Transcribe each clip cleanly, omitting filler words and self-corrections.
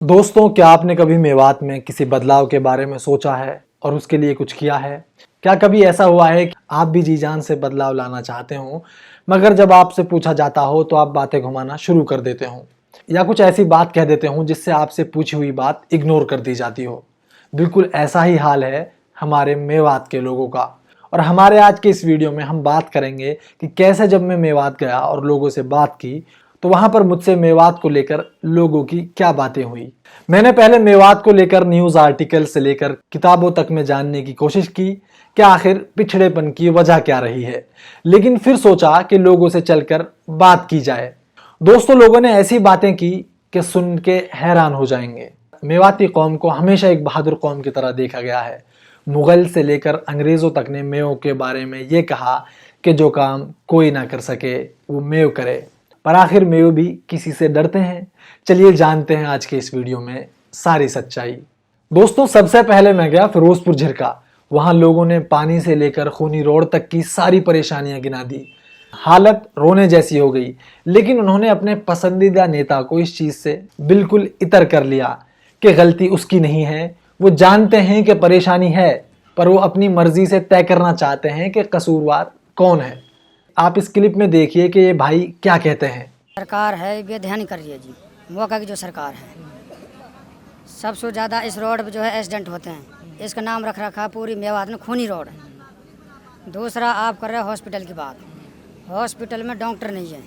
दोस्तों, क्या आपने कभी मेवात में किसी बदलाव के बारे में सोचा है और उसके लिए कुछ किया है? क्या कभी ऐसा हुआ है कि आप भी जी जान से बदलाव लाना चाहते हो, मगर जब आपसे पूछा जाता हो तो आप बातें घुमाना शुरू कर देते हो या कुछ ऐसी बात कह देते हो जिससे आपसे पूछी हुई बात इग्नोर कर दी जाती हो? बिल्कुल ऐसा ही हाल है हमारे मेवात के लोगों का। और हमारे आज के इस वीडियो में हम बात करेंगे कि कैसे जब मैं मेवात गया और लोगों से बात की तो वहां पर मुझसे मेवात को लेकर लोगों की क्या बातें हुई। मैंने पहले मेवात को लेकर न्यूज आर्टिकल से लेकर किताबों तक में जानने की कोशिश की कि आखिर पिछड़ेपन की वजह क्या रही है, लेकिन फिर सोचा कि लोगों से चलकर बात की जाए। दोस्तों, लोगों ने ऐसी बातें की कि सुन के हैरान हो जाएंगे। मेवाती कौम को हमेशा एक बहादुर कौम की तरह देखा गया है। मुगल से लेकर अंग्रेजों तक ने मेवों के बारे में ये कहा कि जो काम कोई ना कर सके वो मेव करे, पर आखिर मेव भी किसी से डरते हैं? चलिए जानते हैं आज के इस वीडियो में सारी सच्चाई। दोस्तों, सबसे पहले मैं गया फिरोजपुर झिरका। वहां लोगों ने पानी से लेकर खूनी रोड तक की सारी परेशानियां गिना दी। हालत रोने जैसी हो गई, लेकिन उन्होंने अपने पसंदीदा नेता को इस चीज से बिल्कुल इतर कर लिया कि गलती उसकी नहीं है। वो जानते हैं कि परेशानी है, पर वो अपनी मर्जी से तय करना चाहते हैं कि कसूरवार कौन है। आप इस क्लिप में देखिए कि ये भाई क्या कहते हैं। सरकार है ये ध्यान नहीं कर रही है जी। मौका की जो सरकार है, सबसे ज़्यादा इस रोड पे जो है एक्सीडेंट होते हैं। इसका नाम रख रखा पूरी मेवात में खूनी रोड है। दूसरा, आप कर रहे हैं हॉस्पिटल की बात। हॉस्पिटल में डॉक्टर नहीं है।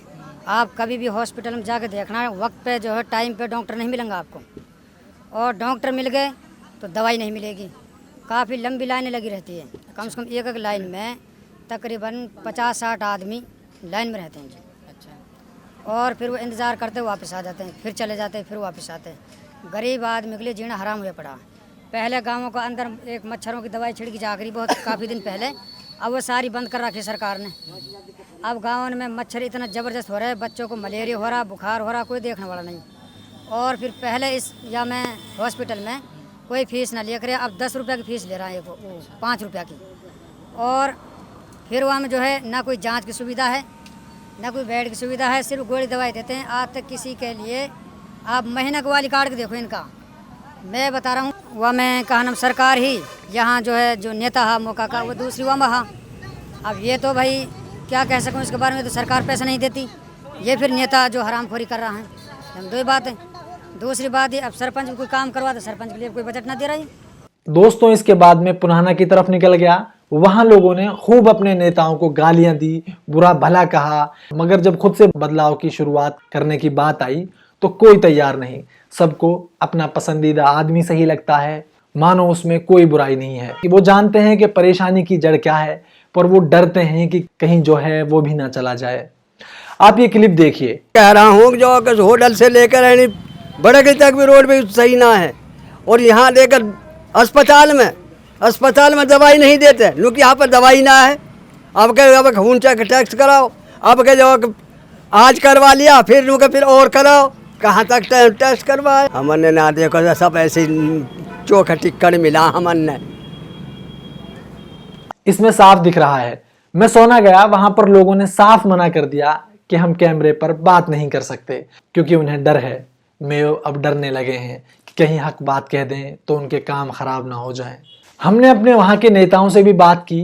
आप कभी भी हॉस्पिटल में जाके देखना, वक्त पे जो है टाइम पे डॉक्टर नहीं मिलेंगे आपको, और डॉक्टर मिल गए तो दवाई नहीं मिलेगी। काफ़ी लंबी लाइनें लगी रहती है। कम से कम एक एक लाइन में तकरीबन 50-60 आदमी लाइन में रहते हैं जी। अच्छा। और फिर वो इंतज़ार करते वापस आ जाते हैं, फिर चले जाते हैं, फिर वापस आते हैं। गरीब आदमी के लिए जीना हराम हुआ पड़ा। पहले गाँवों के अंदर एक मच्छरों की दवाई छिड़की जा करी बहुत काफ़ी दिन पहले, अब वो सारी बंद कर रखी सरकार ने। अब गाँव में मच्छर इतना ज़बरदस्त हो रहा है, बच्चों को मलेरिया हो रहा, बुखार हो रहा, कोई देखने वाला नहीं। और फिर पहले इस या मैं हॉस्पिटल में कोई फीस ना लिया करे, अब 10 रुपये की फ़ीस ले रहा है वो 5 रुपये की। और फिर वहाँ में जो है ना कोई जांच की सुविधा है, ना कोई बेड की सुविधा है, सिर्फ गोली दवाई देते हैं। आज तक किसी के लिए आप महीना का वाली कार्ड के देखो इनका, मैं बता रहा हूँ। वह मैं कहा नाम सरकार ही यहाँ जो है जो नेता है मौका का, वो दूसरी वह महा। अब ये तो भाई क्या कह सकूँ इसके बारे में, तो सरकार पैसा नहीं देती, ये फिर नेता जो हरामखोरी कर रहा है। हम दो ही बात है। दूसरी बात ये, अब सरपंच कोई काम करवा तो सरपंच के लिए कोई बजट ना दे रहा है। दोस्तों, इसके बाद में पुराना की तरफ निकल गया। वहां लोगों ने खूब अपने नेताओं को गालियां दी, बुरा भला कहा, मगर जब खुद से बदलाव की शुरुआत करने की बात आई तो कोई तैयार नहीं। सबको अपना पसंदीदा आदमी सही लगता है, मानो उसमें कोई बुराई नहीं है। वो जानते हैं कि परेशानी की जड़ क्या है, पर वो डरते हैं कि कहीं जो है वो भी ना चला जाए। आप ये क्लिप देखिए। कह रहा हूँ जो होटल से लेकर बड़े तक भी रोड भी सही ना है, और यहाँ लेकर अस्पताल में दवाई नहीं देते लोग। यहाँ पर दवाई ना है। अब खून टेस्ट कराओ, अब के जो आज करवा लिया, फिर और कराओ, कहाँ तक टेस्ट करवाए। हमने ना देखो, सब ऐसे चोखा टिक्कड़ मिला हमने। इसमें साफ दिख रहा है। मैं सोना गया, वहां पर लोगों ने साफ मना कर दिया कि हम कैमरे पर बात नहीं कर सकते, क्योंकि उन्हें डर है। मेयो अब डरने लगे हैं कि कहीं हक बात कह दें तो उनके काम खराब ना हो जाएं। हमने अपने वहां के नेताओं से भी बात की,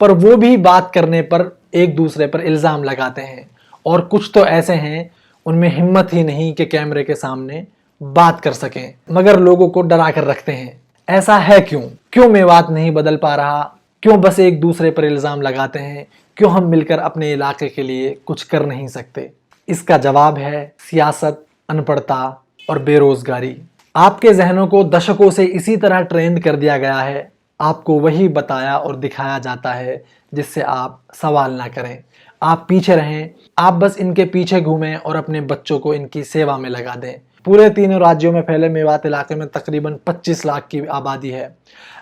पर वो भी बात करने पर एक दूसरे पर इल्जाम लगाते हैं, और कुछ तो ऐसे हैं उनमें हिम्मत ही नहीं कि कैमरे के सामने बात कर सकें, मगर लोगों को डरा कर रखते हैं। ऐसा है क्यों मेवात नहीं बदल पा रहा? क्यों बस एक दूसरे पर इल्जाम लगाते हैं? क्यों हम मिलकर अपने इलाके के लिए कुछ कर नहीं सकते? इसका जवाब है सियासत, अनपढ़ता और बेरोजगारी। आपके जहनों को दशकों से इसी तरह ट्रेंड कर दिया गया है। आपको वही बताया और दिखाया जाता है जिससे आप सवाल ना करें, आप पीछे रहें, आप बस इनके पीछे घूमें और अपने बच्चों को इनकी सेवा में लगा दें। पूरे तीनों राज्यों में फैले मेवात इलाके में तकरीबन 25 लाख की आबादी है।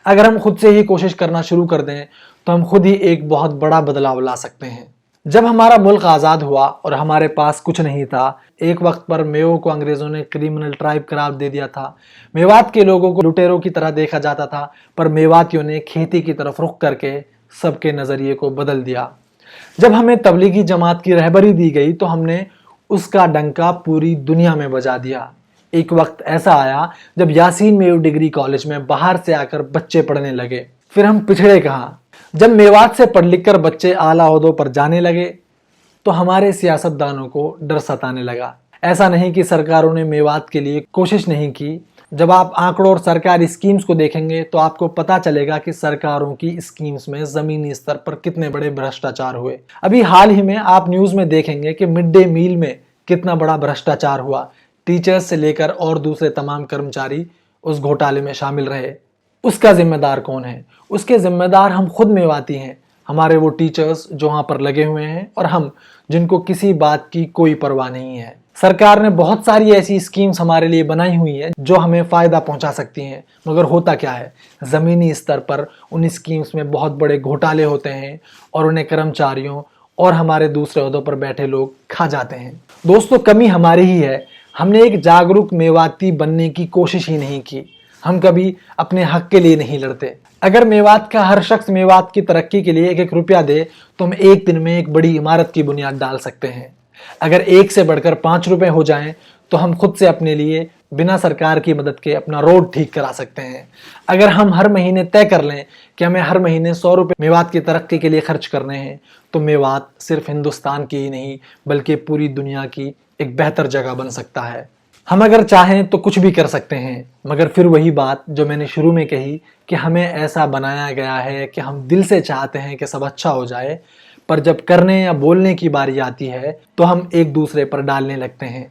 अगर हम खुद से ही कोशिश करना शुरू कर दें तो हम खुद ही एक बहुत बड़ा बदलाव ला सकते हैं। जब हमारा मुल्क आज़ाद हुआ और हमारे पास कुछ नहीं था, एक वक्त पर मेवों को अंग्रेजों ने क्रिमिनल ट्राइब करार दे दिया था। मेवात के लोगों को लुटेरों की तरह देखा जाता था, पर मेवातियों ने खेती की तरफ रुख करके सबके नज़रिए को बदल दिया। जब हमें तबलीगी जमात की रहबरी दी गई तो हमने उसका डंका पूरी दुनिया में बजा दिया। एक वक्त ऐसा आया जब यासीन मेव डिग्री कॉलेज में बाहर से आकर बच्चे पढ़ने लगे। फिर हम पिछड़े कहाँ? जब मेवात से पढ़ लिख कर बच्चे आला ओहदों पर जाने लगे तो हमारे सियासतदानों को डर सताने लगा। ऐसा नहीं कि सरकारों ने मेवात के लिए कोशिश नहीं की। जब आप आंकड़ों और सरकारी स्कीम्स को देखेंगे तो आपको पता चलेगा कि सरकारों की स्कीम्स में जमीनी स्तर पर कितने बड़े भ्रष्टाचार हुए। अभी हाल ही में आप न्यूज में देखेंगे कि मिड डे मील में कितना बड़ा भ्रष्टाचार हुआ। टीचर्स से लेकर और दूसरे तमाम कर्मचारी उस घोटाले में शामिल रहे। उसका जिम्मेदार कौन है? उसके जिम्मेदार हम खुद मेवाती हैं, हमारे वो टीचर्स जो वहाँ पर लगे हुए हैं और हम जिनको किसी बात की कोई परवाह नहीं है। सरकार ने बहुत सारी ऐसी स्कीम्स हमारे लिए बनाई हुई हैं जो हमें फ़ायदा पहुंचा सकती हैं, मगर होता क्या है, ज़मीनी स्तर पर उन स्कीम्स में बहुत बड़े घोटाले होते हैं और उन्हें कर्मचारियों और हमारे दूसरे ओहदों पर बैठे लोग खा जाते हैं। दोस्तों, कमी हमारी ही है। हमने एक जागरूक मेवाती बनने की कोशिश ही नहीं की। हम कभी अपने हक के लिए नहीं लड़ते। अगर मेवात का हर शख्स मेवात की तरक्की के लिए 1-1 रुपया दे तो हम एक दिन में एक बड़ी इमारत की बुनियाद डाल सकते हैं। अगर 1 से बढ़कर 5 रुपए हो जाएं तो हम खुद से अपने लिए बिना सरकार की मदद के अपना रोड ठीक करा सकते हैं। अगर हम हर महीने तय कर लें कि हमें हर महीने 100 रुपये मेवात की तरक्की के लिए खर्च करने हैं तो मेवात सिर्फ हिंदुस्तान की ही नहीं बल्कि पूरी दुनिया की एक बेहतर जगह बन सकता है। हम अगर चाहें तो कुछ भी कर सकते हैं, मगर फिर वही बात जो मैंने शुरू में कही कि हमें ऐसा बनाया गया है कि हम दिल से चाहते हैं कि सब अच्छा हो जाए, पर जब करने या बोलने की बारी आती है तो हम एक दूसरे पर डालने लगते हैं।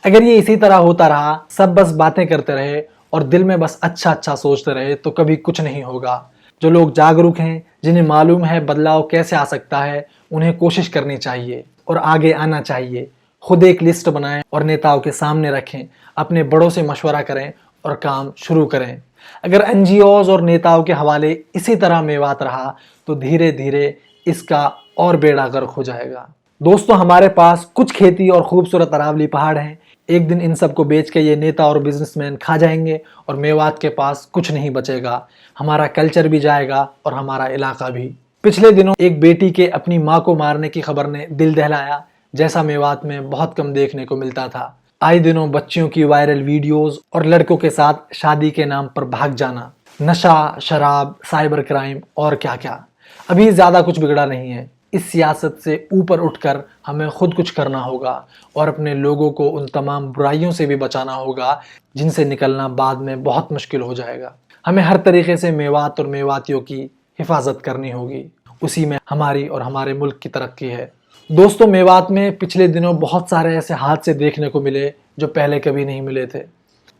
अगर ये इसी तरह होता रहा, सब बस बातें करते रहे और दिल में बस अच्छा अच्छा सोचते रहे तो कभी कुछ नहीं होगा। जो लोग जागरूक हैं, जिन्हें मालूम है बदलाव कैसे आ सकता है, उन्हें कोशिश करनी चाहिए और आगे आना चाहिए। खुद एक लिस्ट बनाएं और नेताओं के सामने रखें, अपने बड़ों से मशवरा करें और काम शुरू करें। अगर एनजीओज और नेताओं के हवाले इसी तरह मेवात रहा तो धीरे धीरे इसका और बेड़ा गर्क हो जाएगा। दोस्तों, हमारे पास कुछ खेती और खूबसूरत अरावली पहाड़ हैं। एक दिन इन सब को बेच के ये नेता और बिजनेसमैन खा जाएंगे और मेवात के पास कुछ नहीं बचेगा। हमारा कल्चर भी जाएगा और हमारा इलाका भी। पिछले दिनों एक बेटी के अपनी माँ को मारने की खबर ने दिल दहलाया, जैसा मेवात में बहुत कम देखने को मिलता था। आए दिनों बच्चियों की वायरल वीडियोस और लड़कों के साथ शादी के नाम पर भाग जाना, नशा, शराब, साइबर क्राइम और क्या क्या। अभी ज्यादा कुछ बिगड़ा नहीं है। इस सियासत से ऊपर उठकर हमें खुद कुछ करना होगा और अपने लोगों को उन तमाम बुराइयों से भी बचाना होगा जिनसे निकलना बाद में बहुत मुश्किल हो जाएगा। हमें हर तरीके से मेवात और मेवातियों की हिफाजत करनी होगी। उसी में हमारी और हमारे मुल्क की तरक्की है। दोस्तों, मेवात में पिछले दिनों बहुत सारे ऐसे हादसे देखने को मिले जो पहले कभी नहीं मिले थे।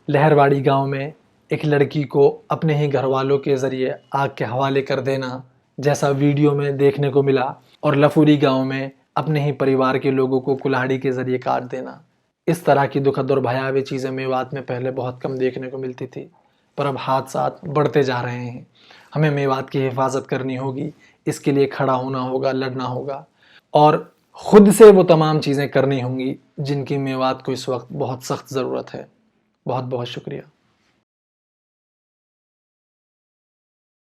लहरवाड़ी गांव में एक लड़की को अपने ही घर वालों के ज़रिए आग के हवाले कर देना, जैसा वीडियो में देखने को मिला, और लफूरी गांव में अपने ही परिवार के लोगों को कुल्हाड़ी के ज़रिए काट देना। इस तरह की दुखद और भयावह चीज़ें मेवात में पहले बहुत कम देखने को मिलती थी, पर अब हादसात बढ़ते जा रहे हैं। हमें मेवात की हिफाजत करनी होगी। इसके लिए खड़ा होना होगा, लड़ना होगा और खुद से वो तमाम चीज़ें करनी होंगी जिनकी मेवात को इस वक्त बहुत सख्त ज़रूरत है। बहुत बहुत शुक्रिया।